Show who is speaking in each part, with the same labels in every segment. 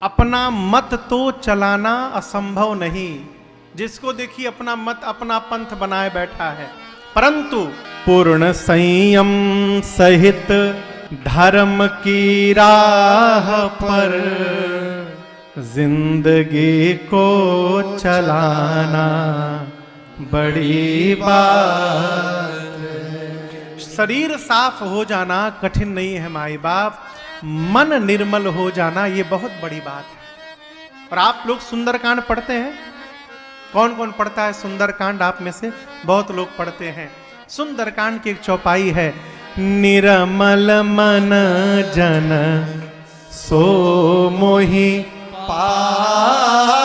Speaker 1: अपना मत तो चलाना असंभव नहीं। जिसको देखिए अपना मत अपना पंथ बनाए बैठा है, परंतु पूर्ण संयम सहित धर्म की राह पर जिंदगी को चलाना बड़ी बात। शरीर साफ हो जाना कठिन नहीं है माई बाप, मन निर्मल हो जाना ये बहुत बड़ी बात है। और आप लोग सुंदरकांड पढ़ते हैं? कौन कौन पढ़ता है सुंदरकांड? आप में से बहुत लोग पढ़ते हैं। सुंदरकांड की एक चौपाई है, निर्मल मन जन सो मोहि पावा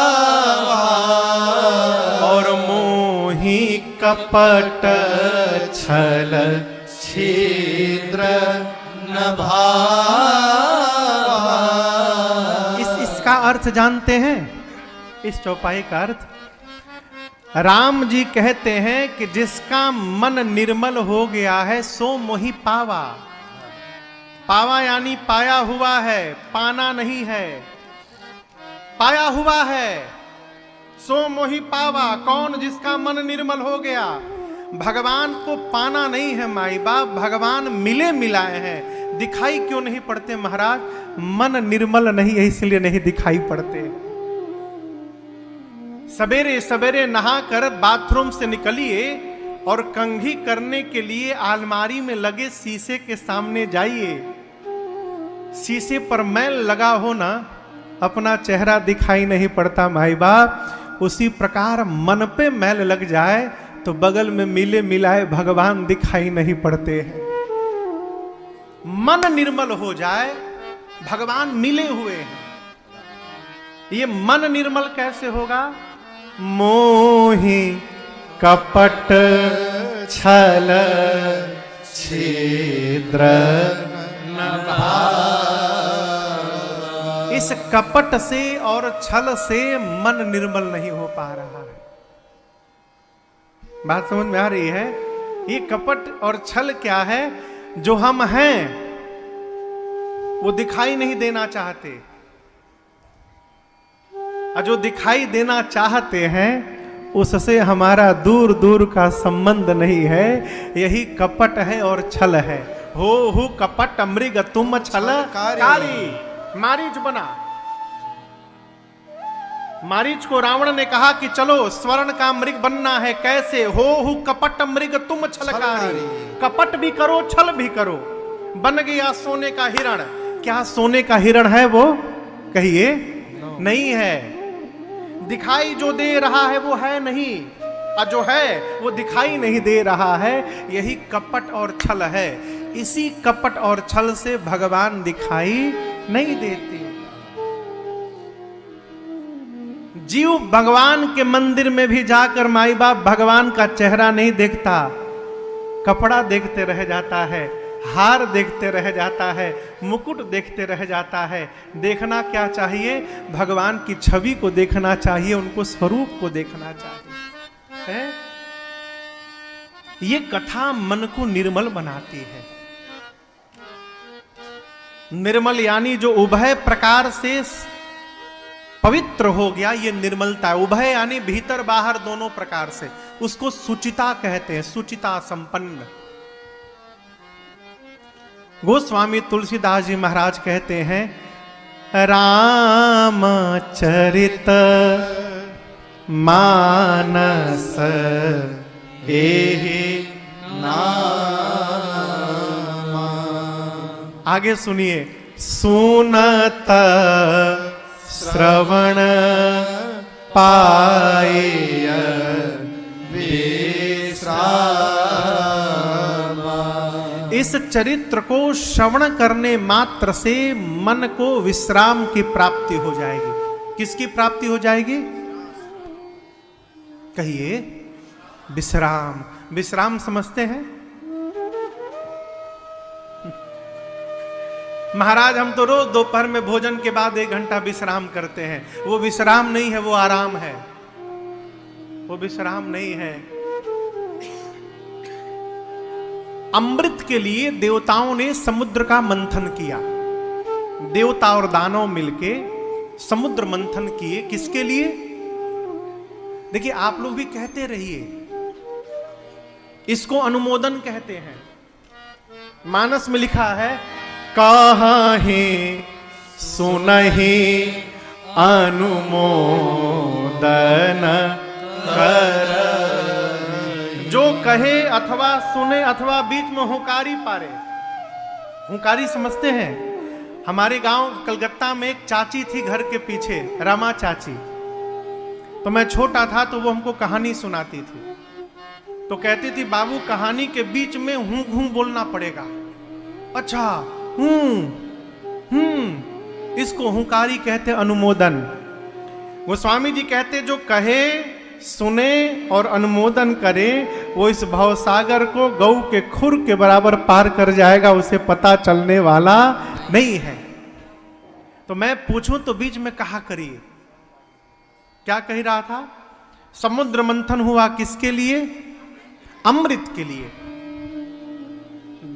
Speaker 1: और मोहि कपट छल छिद्र न भावा। इसका अर्थ जानते हैं? इस चौपाई का अर्थ राम जी कहते हैं कि जिसका मन निर्मल हो गया है सो मोहि पावा। पावा यानी पाया हुआ है, पाना नहीं है, पाया हुआ है। सो मोहि पावा, कौन? जिसका मन निर्मल हो गया। भगवान को पाना नहीं है माई बाप, भगवान मिले मिलाए हैं। दिखाई क्यों नहीं पड़ते महाराज? मन निर्मल नहीं है इसलिए नहीं दिखाई पड़ते। सवेरे सवेरे नहाकर बाथरूम से निकलिए और कंघी करने के लिए अलमारी में लगे शीशे के सामने जाइए। शीशे पर मैल लगा हो ना, अपना चेहरा दिखाई नहीं पड़ता माई बाप। उसी प्रकार मन पे मैल लग जाए तो बगल में मिले मिलाए भगवान दिखाई नहीं पड़ते हैं। मन निर्मल हो जाए, भगवान मिले हुए हैं। ये मन निर्मल कैसे होगा? मोहि कपट छल छिद्र न भावा। इस कपट से और छल से मन निर्मल नहीं हो पा रहा है। बात समझ में आ रही है? ये कपट और छल क्या है? जो हम हैं वो दिखाई नहीं देना चाहते, और जो दिखाई देना चाहते हैं उससे हमारा दूर दूर का संबंध नहीं है। यही कपट है और छल है। हो कपट मृग तुम छल कारी। मारीच बना। मारीच को रावण ने कहा कि चलो स्वर्ण का मृग बनना है। कैसे? हो कपट मृग तुम छलकारी। कपट भी करो छल भी करो। बन गया सोने का हिरण। क्या सोने का हिरण है वो? कहिए नहीं है। दिखाई जो दे रहा है वो है नहीं, और जो है वो दिखाई नहीं दे रहा है। यही कपट और छल है। इसी कपट और छल से भगवान दिखाई नहीं देते। जीव भगवान के मंदिर में भी जाकर माई बाप भगवान का चेहरा नहीं देखता, कपड़ा देखते रह जाता है, हार देखते रह जाता है, मुकुट देखते रह जाता है। देखना क्या चाहिए? भगवान की छवि को देखना चाहिए, उनको स्वरूप को देखना चाहिए है? ये कथा मन को निर्मल बनाती है। निर्मल यानी जो उभय प्रकार से पवित्र हो गया, ये निर्मलता। उभय यानी भीतर बाहर दोनों प्रकार से। उसको सुचिता कहते हैं, सुचिता संपन्न। गोस्वामी तुलसीदास जी महाराज कहते हैं, रामचरित मानस एहि नामा। आगे सुनिए, सुनत श्रवण पाए इस चरित्र को श्रवण करने मात्र से मन को विश्राम की प्राप्ति हो जाएगी। किसकी प्राप्ति हो जाएगी? कहिए विश्राम। विश्राम समझते हैं महाराज? हम तो रोज दोपहर में भोजन के बाद 1 घंटा विश्राम करते हैं। वो विश्राम नहीं है, वो आराम है। वो विश्राम नहीं है। अमृत के लिए देवताओं ने समुद्र का मंथन किया। देवता और दानव मिलके समुद्र मंथन किए, किसके लिए? देखिए आप लोग भी कहते रहिए, इसको अनुमोदन कहते हैं। मानस में लिखा है, काहे सुनहि अनुमोदन कर। जो कहे अथवा सुने अथवा बीच में हुंकारी पारे। हुंकारी समझते हैं? हमारे गांव कलकत्ता में एक चाची थी घर के पीछे, रमा चाची। तो मैं छोटा था तो वो हमको कहानी सुनाती थी। तो कहती थी, बाबू कहानी के बीच में हूं हूं बोलना पड़ेगा। अच्छा, इसको हुंकारी कहते अनुमोदन। गोस्वामी जी कहते, जो कहे सुने और अनुमोदन करे वो इस भवसागर को गौ के खुर के बराबर पार कर जाएगा, उसे पता चलने वाला नहीं है। तो मैं पूछूं तो बीच में कहा करिए, क्या कह रहा था? समुद्र मंथन हुआ किसके लिए? अमृत के लिए।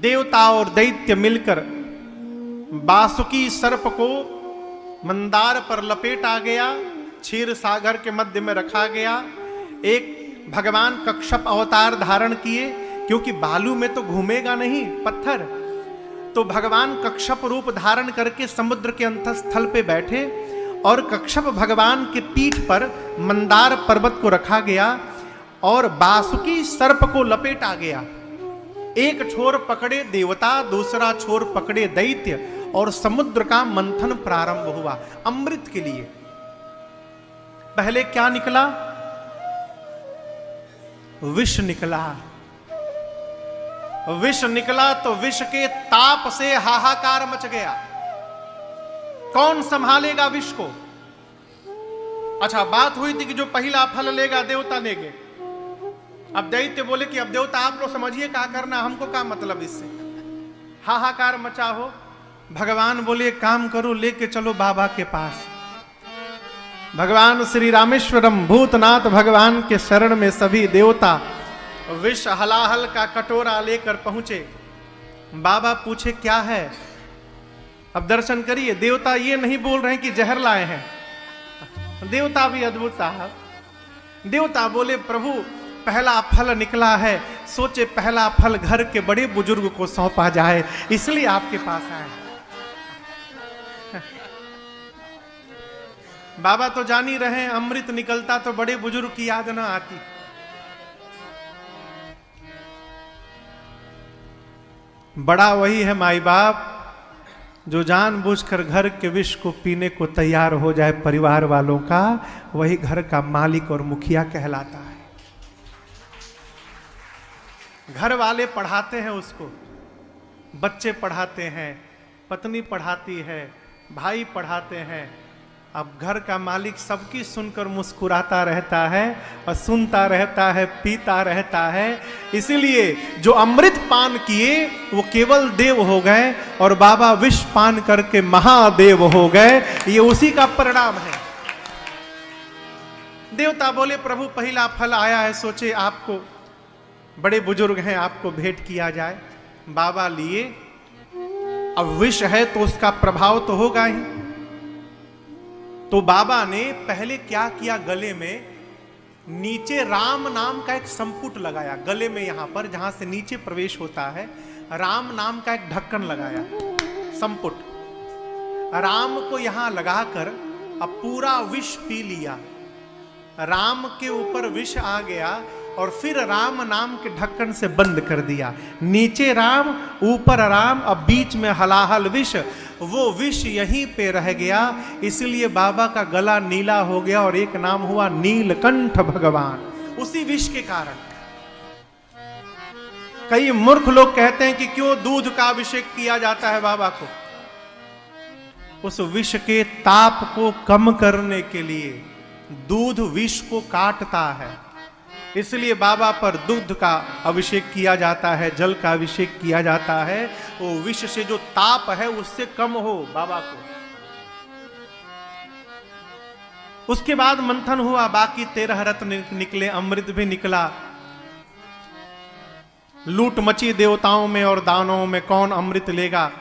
Speaker 1: देवता और दैत्य मिलकर बासुकी सर्प को मंदार पर लपेटा गया, क्षीर सागर के मध्य में रखा गया। एक भगवान कक्षप अवतार धारण किए, क्योंकि बालू में तो घूमेगा नहीं पत्थर। तो भगवान कक्षप रूप धारण करके समुद्र के अंतस्थल पे बैठे और कक्षप भगवान के पीठ पर मंदार पर्वत को रखा गया और बासुकी सर्प को लपेटा गया। एक छोर पकड़े देवता, दूसरा छोर पकड़े दैत्य और समुद्र का मंथन प्रारंभ हुआ अमृत के लिए। पहले क्या निकला? विष निकला। विष निकला तो विष के ताप से हाहाकार मच गया। कौन संभालेगा विष को? अच्छा, बात हुई थी कि जो पहला फल लेगा देवता लेंगे। अब दैत्य बोले कि अब देवता आप लोग समझिए क्या करना, हमको क्या मतलब इससे। हाहाकार मचा हो। भगवान बोले, काम करो, लेके चलो बाबा के पास। भगवान श्री रामेश्वरम भूतनाथ भगवान के शरण में सभी देवता विष हलाहल का कटोरा लेकर पहुंचे। बाबा पूछे क्या है? अब दर्शन करिए, देवता ये नहीं बोल रहे हैं कि जहर लाए हैं। देवता भी अद्भुत साहब। देवता बोले, प्रभु पहला फल निकला है, सोचे पहला फल घर के बड़े बुजुर्ग को सौंपा जाए, इसलिए आपके पास आए। बाबा तो जान ही रहे हैं, अमृत निकलता तो बड़े बुजुर्ग की याद ना आती। बड़ा वही है माई बाप जो जानबूझकर घर के विष को पीने को तैयार हो जाए परिवार वालों का, वही घर का मालिक और मुखिया कहलाता है। घर वाले पढ़ाते हैं उसको, बच्चे पढ़ाते हैं, पत्नी पढ़ाती है, भाई पढ़ाते हैं। अब घर का मालिक सबकी सुनकर मुस्कुराता रहता है और सुनता रहता है, पीता रहता है। इसीलिए जो अमृत पान किए वो केवल देव हो गए और बाबा विष पान करके महादेव हो गए। ये उसी का परिणाम है। देवता बोले, प्रभु पहला फल आया है, सोचे आपको बड़े बुजुर्ग हैं, आपको भेंट किया जाए। बाबा लिए। अब विष है तो उसका प्रभाव तो होगा ही। तो बाबा ने पहले क्या किया, गले में नीचे राम नाम का एक संपुट लगाया। गले में यहां पर जहां से नीचे प्रवेश होता है, राम नाम का एक ढक्कन लगाया, संपुट। राम को यहां लगाकर अब पूरा विष पी लिया। राम के ऊपर विष आ गया और फिर राम नाम के ढक्कन से बंद कर दिया। नीचे राम, ऊपर राम, अब बीच में हलाहल विष। वो विष यहीं पे रह गया, इसलिए बाबा का गला नीला हो गया और एक नाम हुआ नीलकंठ भगवान, उसी विष के कारण। कई मूर्ख लोग कहते हैं कि क्यों दूध का अभिषेक किया जाता है बाबा को। उस विष के ताप को कम करने के लिए। दूध विष को काटता है, इसलिए बाबा पर दूध का अभिषेक किया जाता है, जल का अभिषेक किया जाता है। वो विष से जो ताप है उससे कम हो बाबा को। उसके बाद मंथन हुआ, बाकी 13 रत्न निकले, अमृत भी निकला। लूट मची देवताओं में और दानवों में, कौन अमृत लेगा।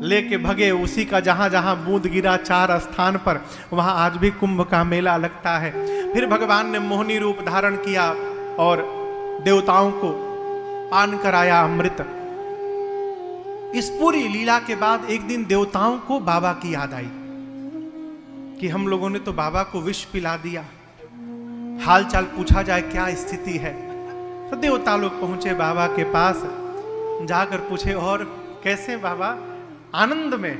Speaker 1: लेके भगे। उसी का जहां जहां बूंद गिरा 4 स्थान पर, वहां आज भी कुंभ का मेला लगता है। फिर भगवान ने मोहिनी रूप धारण किया और देवताओं को पान कराया अमृत। इस पूरी लीला के बाद एक दिन देवताओं को बाबा की याद आई कि हम लोगों ने तो बाबा को विष पिला दिया, हाल चाल पूछा जाए क्या स्थिति है। तो देवता लोग पहुंचे बाबा के पास, जाकर पूछे और कैसे बाबा? आनंद में।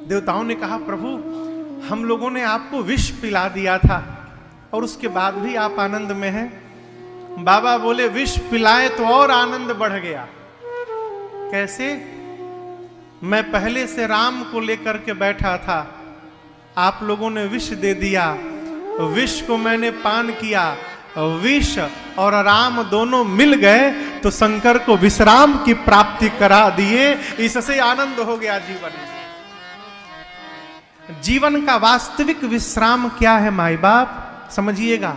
Speaker 1: देवताओं ने कहा प्रभु हम लोगों ने आपको विष पिला दिया था और उसके बाद भी आप आनंद में हैं। बाबा बोले विष पिलाए तो और आनंद बढ़ गया। कैसे? मैं पहले से राम को लेकर के बैठा था, आप लोगों ने विष दे दिया, विष को मैंने पान किया, विष और राम दोनों मिल गए तो शंकर को विश्राम की प्राप्ति करा दिए। इससे आनंद हो गया जीवन में। जीवन का वास्तविक विश्राम क्या है माई बाप? समझिएगा,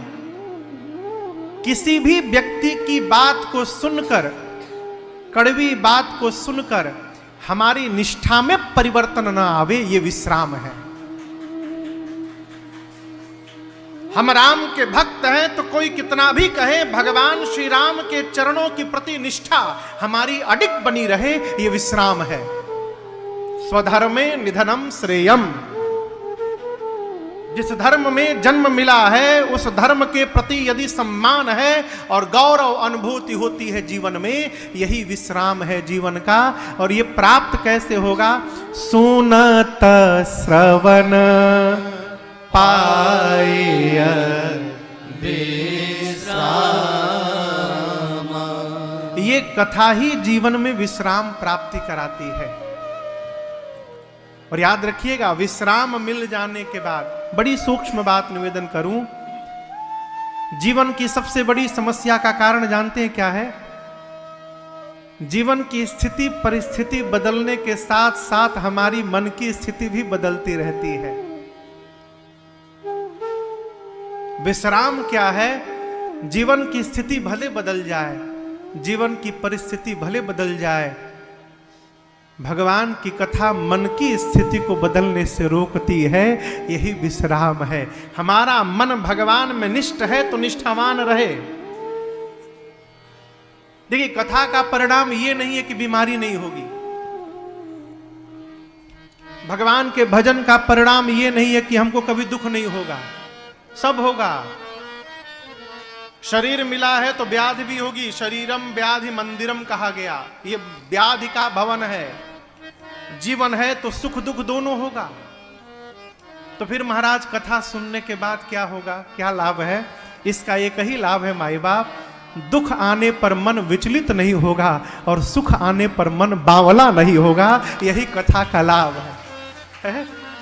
Speaker 1: किसी भी व्यक्ति की बात को सुनकर, कड़वी बात को सुनकर हमारी निष्ठा में परिवर्तन न आवे, ये विश्राम है। हम राम के भक्त हैं तो कोई कितना भी कहे, भगवान श्री राम के चरणों की प्रति निष्ठा हमारी अडिग बनी रहे, ये विश्राम है। स्वधर्मे निधनम श्रेयम। जिस धर्म में जन्म मिला है उस धर्म के प्रति यदि सम्मान है और गौरव अनुभूति होती है जीवन में, यही विश्राम है जीवन का। और ये प्राप्त कैसे होगा? सुनत श्रवण पाय विश्राम। ये कथा ही जीवन में विश्राम प्राप्ति कराती है। और याद रखिएगा, विश्राम मिल जाने के बाद, बड़ी सूक्ष्म बात निवेदन करूं, जीवन की सबसे बड़ी समस्या का कारण जानते हैं क्या है? जीवन की स्थिति परिस्थिति बदलने के साथ साथ हमारी मन की स्थिति भी बदलती रहती है। विश्राम क्या है? जीवन की स्थिति भले बदल जाए, जीवन की परिस्थिति भले बदल जाए, भगवान की कथा मन की स्थिति को बदलने से रोकती है। यही विश्राम है। हमारा मन भगवान में निष्ठ है तो निष्ठावान रहे। देखिए, कथा का परिणाम ये नहीं है कि बीमारी नहीं होगी। भगवान के भजन का परिणाम ये नहीं है कि हमको कभी दुख नहीं होगा, सब होगा। शरीर मिला है तो व्याधि भी होगी। शरीरम व्याधि मंदिरम कहा गया, ये व्याधि का भवन है। जीवन है तो सुख दुख दोनों होगा। तो फिर महाराज कथा सुनने के बाद क्या होगा, क्या लाभ है? इसका एक ही लाभ है माई बाप, दुख आने पर मन विचलित नहीं होगा और सुख आने पर मन बावला नहीं होगा। यही कथा का लाभ है।